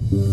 मानवाधिकार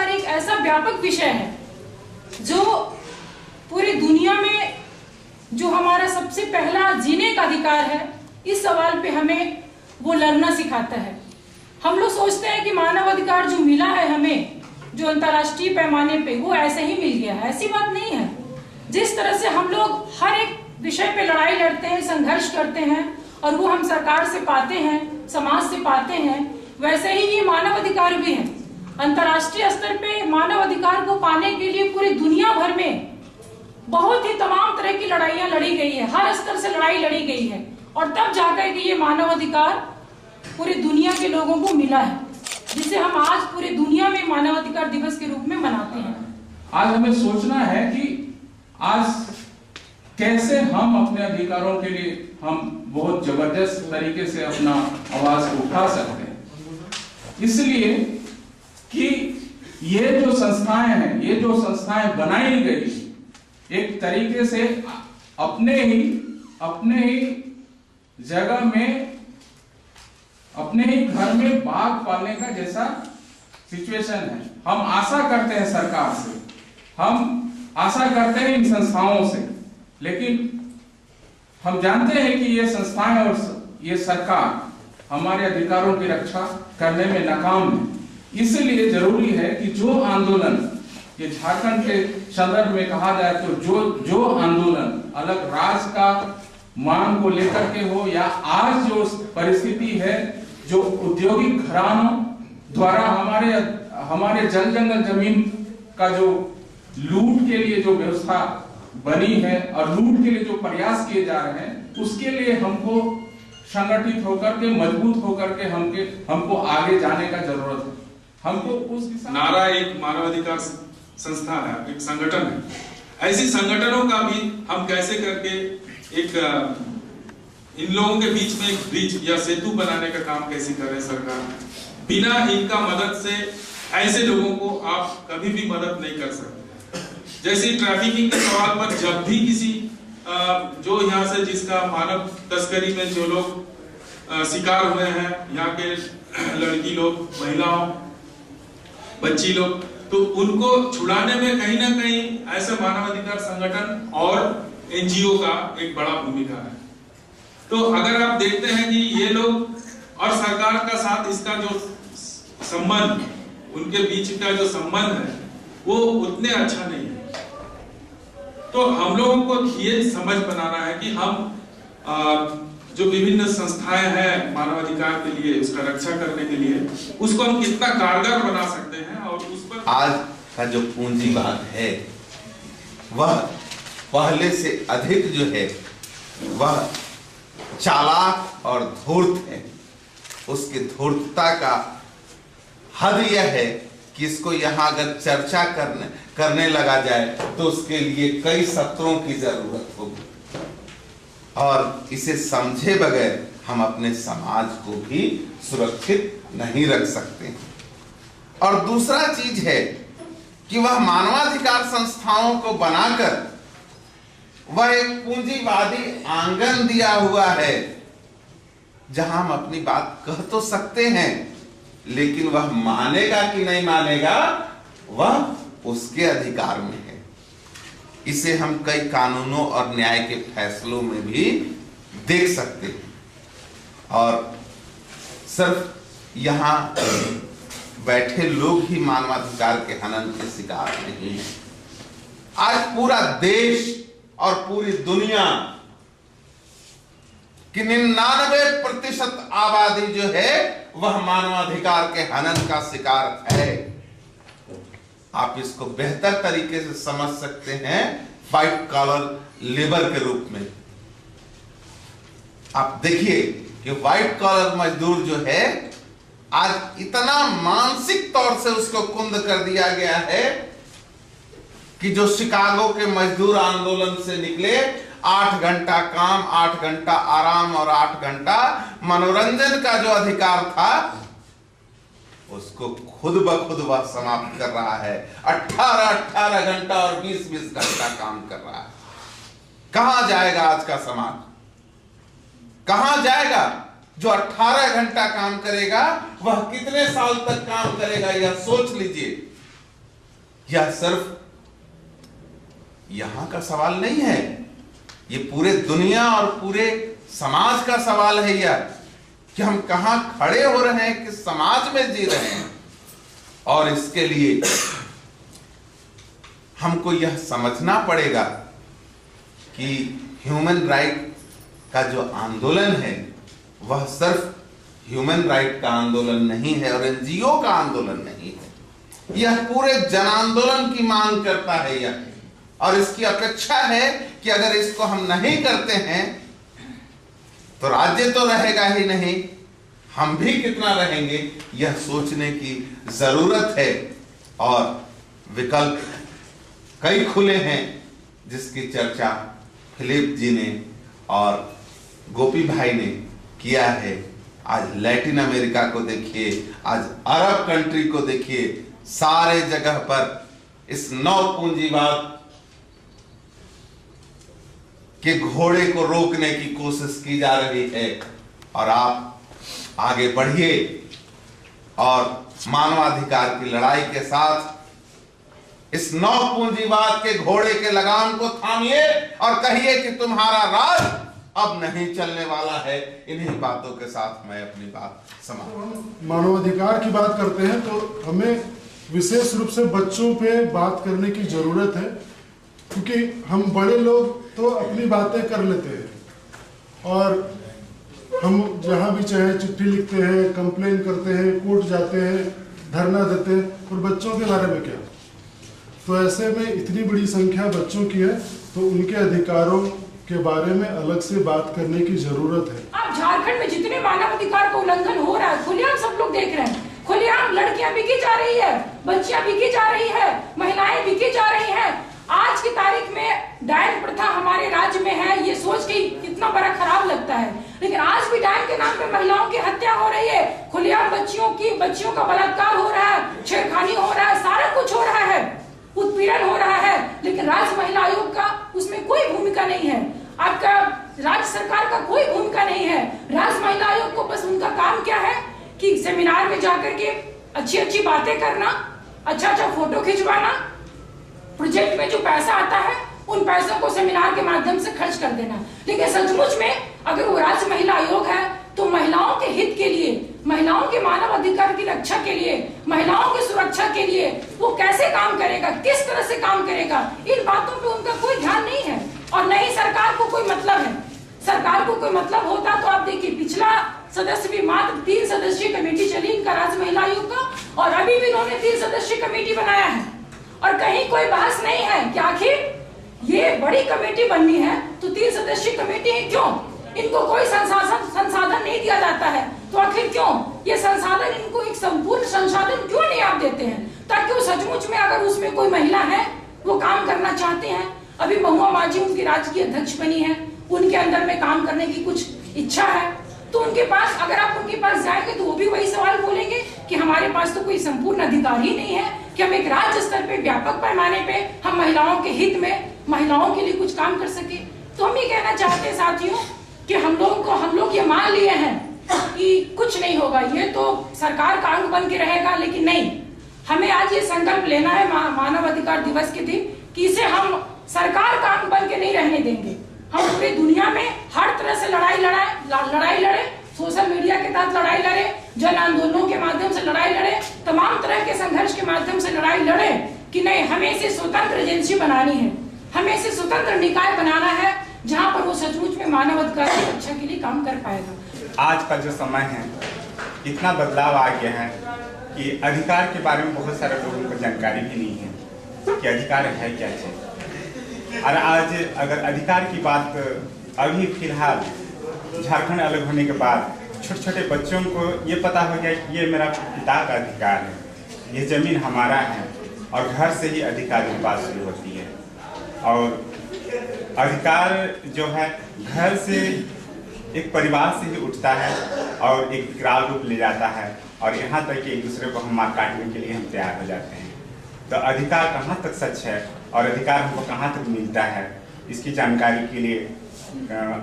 एक ऐसा व्यापक विषय है जो पूरी दुनिया में जो हमारा सबसे पहला जीने का अधिकार है, इस सवाल पे हमें वो लड़ना सिखाता है। हम लोग सोचते हैं कि मानवाधिकार जो मिला है हमें, जो अंतर्राष्ट्रीय पैमाने पे, वो ऐसे ही मिल गया है। ऐसी बात नहीं है। जिस तरह से हम लोग हर एक विषय पे लड़ाई लड़ते हैं, संघर्ष करते हैं और वो हम सरकार से पाते हैं, समाज से पाते हैं, वैसे ही ये मानवाधिकार भी है। अंतर्राष्ट्रीय स्तर पे मानव अधिकार को पाने के लिए पूरी दुनिया भर में बहुत ही तमाम तरह की लड़ाइयां लड़ी गई है, हर स्तर से लड़ाई लड़ी गई है और तब जाकर के ये मानव अधिकार पूरी दुनिया के लोगों को मिला है, जिसे हम आज पूरी दुनिया में मानवाधिकार दिवस के रूप में मनाते हैं। आज हमें सोचना है कि आज कैसे हम अपने अधिकारों के लिए हम बहुत जबरदस्त तरीके से अपना आवाज उठा सकते हैं। इसलिए कि ये जो संस्थाएं हैं, ये जो संस्थाएं बनाई गई, एक तरीके से अपने ही जगह में, अपने ही घर में बाघ पालने का जैसा सिचुएशन है। हम आशा करते हैं सरकार से, हम आशा करते हैं इन संस्थाओं से, लेकिन हम जानते हैं कि ये संस्थाएं और ये सरकार हमारे अधिकारों की रक्षा करने में नाकाम है। इसलिए जरूरी है कि जो आंदोलन, ये झारखंड के संदर्भ में कहा जाए तो जो आंदोलन अलग राज्य का मांग को लेकर के हो, या आज जो परिस्थिति है, जो औद्योगिक घरानों द्वारा हमारे जल जंगल जमीन का जो लूट के लिए जो व्यवस्था बनी है और लूट के लिए जो प्रयास किए जा रहे हैं, उसके लिए हमको संगठित होकर के, मजबूत होकर के हमको आगे जाने का जरूरत है। हमको उस नारा एक मानवाधिकार संस्था है, एक संगठन है। ऐसी संगठनों का भी हम कैसे करके एक इन लोगों के बीच में एक ब्रिज या सेतु बनाने का काम कैसे कर रहे सरकार। बिना इनका मदद से ऐसे लोगों को आप कभी भी मदद नहीं कर सकते। जैसे ट्रैफिकिंग के सवाल पर जब भी किसी जो यहाँ से जिसका मानव तस्करी में जो लोग शिकार हुए हैं, यहाँ के लड़की लोग, महिलाओं, बच्ची लोग, तो उनको छुड़ाने में कहीं ना कहीं ऐसे मानवाधिकार संगठन और एनजीओ का एक बड़ा भूमिका है। तो अगर आप देखते हैं कि ये लोग और सरकार का साथ इसका जो संबंध, उनके बीच का जो संबंध है वो उतने अच्छा नहीं है। तो हम लोगों को ये समझ बनाना है कि हम जो विभिन्न संस्थाएं हैं मानवाधिकार के लिए, उसका रक्षा करने के लिए, उसको हम कितना कारगर बना सकते हैं। और उस पर आज का जो पूंजीवाद है वह पहले से अधिक जो है वह चालाक और धूर्त है। उसकी धूर्तता का हद यह है कि इसको यहाँ अगर चर्चा करने लगा जाए तो उसके लिए कई सत्रों की जरूरत होगी, और इसे समझे बगैर हम अपने समाज को भी सुरक्षित नहीं रख सकते। और दूसरा चीज है कि वह मानवाधिकार संस्थाओं को बनाकर वह एक पूंजीवादी आंगन दिया हुआ है जहां हम अपनी बात कह तो सकते हैं, लेकिन वह मानेगा कि नहीं मानेगा वह उसके अधिकार में है। इसे हम कई कानूनों और न्याय के फैसलों में भी देख सकते हैं। और सिर्फ यहाँ बैठे लोग ही मानवाधिकार के हनन के शिकार नहीं हैं। आज पूरा देश और पूरी दुनिया की 99% आबादी जो है वह मानवाधिकार के हनन का शिकार है। आप इसको बेहतर तरीके से समझ सकते हैं व्हाइट कॉलर लेबर के रूप में। आप देखिए कि व्हाइट कॉलर मजदूर जो है आज इतना मानसिक तौर से उसको कुंद कर दिया गया है कि जो शिकागो के मजदूर आंदोलन से निकले, 8 घंटा काम, 8 घंटा आराम और 8 घंटा मनोरंजन का जो अधिकार था उसको खुद ब खुद वह समाप्त कर रहा है। 18 घंटा और 20 घंटा काम कर रहा है। कहां जाएगा आज का समाज? कहां जाएगा? जो 18 घंटा काम करेगा वह कितने साल तक काम करेगा, यह सोच लीजिए। यह सिर्फ यहां का सवाल नहीं है, ये पूरे दुनिया और पूरे समाज का सवाल है यह, कि हम कहां खड़े हो रहे हैं, किस समाज में जी रहे हैं। और इसके लिए हमको यह समझना पड़ेगा कि ह्यूमन राइट का जो आंदोलन है वह सिर्फ ह्यूमन राइट का आंदोलन नहीं है और एनजीओ का आंदोलन नहीं है। यह पूरे जन आंदोलन की मांग करता है यह, और इसकी अपेक्षा है कि अगर इसको हम नहीं करते हैं तो राज्य तो रहेगा ही नहीं, हम भी कितना रहेंगे, यह सोचने की जरूरत है। और विकल्प कई खुले हैं जिसकी चर्चा फिलिप जी ने और गोपी भाई ने किया है। आज लैटिन अमेरिका को देखिए, आज अरब कंट्री को देखिए, सारे जगह पर इस नव पूंजीवाद के घोड़े को रोकने की कोशिश की जा रही है। और आप आगे बढ़िए और मानवाधिकार की लड़ाई के साथ इस नव पूंजीवाद के घोड़े के लगाम को थामिए और कहिए कि तुम्हारा राज अब नहीं चलने वाला है। इन्हीं बातों के साथ मैं अपनी बात समाप्त। मानवाधिकार की बात करते हैं तो हमें विशेष रूप से बच्चों पे बात करने की जरूरत है, क्योंकि हम बड़े लोग तो अपनी बातें कर लेते हैं और हम जहाँ भी चाहे चिट्ठी लिखते हैं, कंप्लेन करते हैं, कोर्ट जाते हैं, धरना देते हैं, और बच्चों के बारे में क्या? तो ऐसे में इतनी बड़ी संख्या बच्चों की है तो उनके अधिकारों के बारे में अलग से बात करने की जरूरत है। अब झारखंड में जितने मानवाधिकार का उल्लंघन हो रहा है खुलेआम सब लोग देख रहे हैं। खुलेआम लड़कियां बिकी जा रही है, बच्चियां बिकी जा रही है, महिलाएं बिकी जा रही हैं। आज की तारीख में डायन प्रथा हमारे राज्य में है, ये सोच के कितना बड़ा खराब लगता है, लेकिन आज भी डायन के नाम पे महिलाओं की हत्या हो रही है, खुलेआम बच्चियों का बलात्कार हो रहा है, छेड़खानी हो रहा है, सारा कुछ हो रहा है, उत्पीड़न हो रहा है, लेकिन राज्य महिला आयोग का उसमें कोई भूमिका नहीं है। आपका राज्य सरकार का कोई भूमिका नहीं है। राज्य महिला आयोग को बस उनका काम क्या है कि सेमिनार में जाकर के अच्छी अच्छी बातें करना, अच्छा अच्छा फोटो खिंचवाना, प्रोजेक्ट में जो पैसा आता है उन पैसों को सेमिनार के माध्यम से खर्च कर देना। लेकिन सचमुच में अगर वो राज्य महिला आयोग है तो महिलाओं के हित के लिए, महिलाओं के मानव अधिकार की रक्षा के लिए, महिलाओं की सुरक्षा के लिए वो कैसे काम करेगा, किस तरह से काम करेगा, इन बातों पे उनका कोई ध्यान नहीं है। और नहीं सरकार को कोई मतलब है। सरकार को कोई मतलब होता तो आप देखिए पिछला सदस्य भी मात्र 3 सदस्यीय कमेटी चली इनका राज्य महिला आयोग का, और अभी भी इन्होंने 3 सदस्यीय कमेटी बनाया है और कहीं कोई बहस नहीं है कि आखिर ये बड़ी कमेटी बननी है तो 3 सदस्यीय कमेटी है क्यों? इनको कोई संसाधन नहीं दिया जाता है तो आखिर क्यों? ये संसाधन इनको एक संपूर्ण संसाधन क्यों नहीं आप देते हैं ताकि वो सचमुच में अगर उसमें कोई महिला है वो काम करना चाहते हैं। अभी महुआ माझी उनकी राज्य की अध्यक्ष बनी है, उनके अंदर में काम करने की कुछ इच्छा है तो उनके पास अगर आप उनके पास जाएंगे तो वो भी वही सवाल बोलेंगे कि हमारे पास तो कोई संपूर्ण अधिकार ही नहीं है कि हम एक राज्य स्तर पे व्यापक पैमाने पे हम महिलाओं के हित में महिलाओं के लिए कुछ काम कर सके। तो हम ये कहना चाहते हैं साथियों कि हम लोग ये मान लिए हैं कि कुछ नहीं होगा, ये तो सरकार का अंग बन के रहेगा, लेकिन नहीं, हमें आज ये संकल्प लेना है मानव अधिकार दिवस के दिन कि इसे हम सरकार का अंग बन के नहीं रहने देंगे। हम पूरी दुनिया में हर तरह से लड़ाई लड़े, सोशल मीडिया के तहत लड़ाई लड़े, जन आंदोलनों के माध्यम से लड़ाई लड़े, तमाम तरह के संघर्ष के माध्यम से लड़ाई लड़े कि नहीं, हमें इसे स्वतंत्र एजेंसी बनानी है, हमें इसे स्वतंत्र निकाय बनाना है जहां पर वो सचमुच में मानव अधिकार की रक्षा के लिए काम कर पाएगा। आज का जो समय है इतना बदलाव आ गया है कि अधिकार के बारे में बहुत सारे लोगों को जानकारी भी नहीं है कि अधिकार है क्या चीज। और आज अगर अधिकार की बात अभी फिलहाल झारखंड अलग होने के बाद छोटे छोटे बच्चों को ये पता हो गया कि ये मेरा पिता का अधिकार है, ये जमीन हमारा है, और घर से ही अधिकार की बात शुरू होती है। और अधिकार जो है घर से एक परिवार से ही उठता है और एक विकराल रूप ले जाता है और यहाँ तक कि एक दूसरे को हम मार काटने के लिए हम तैयार हो जाते हैं। तो अधिकार कहाँ तक सच है और अधिकार हमको कहाँ तक मिलता है, इसकी जानकारी के लिए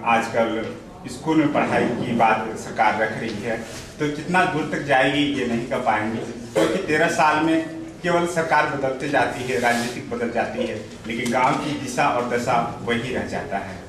आजकल स्कूल में पढ़ाई की बात सरकार रख रही है। तो कितना दूर तक जाएगी ये नहीं कर पाएंगे, क्योंकि 13 साल में केवल सरकार बदलते जाती है, राजनीतिक बदल जाती है, लेकिन गांव की दिशा और दशा वही रह जाता है।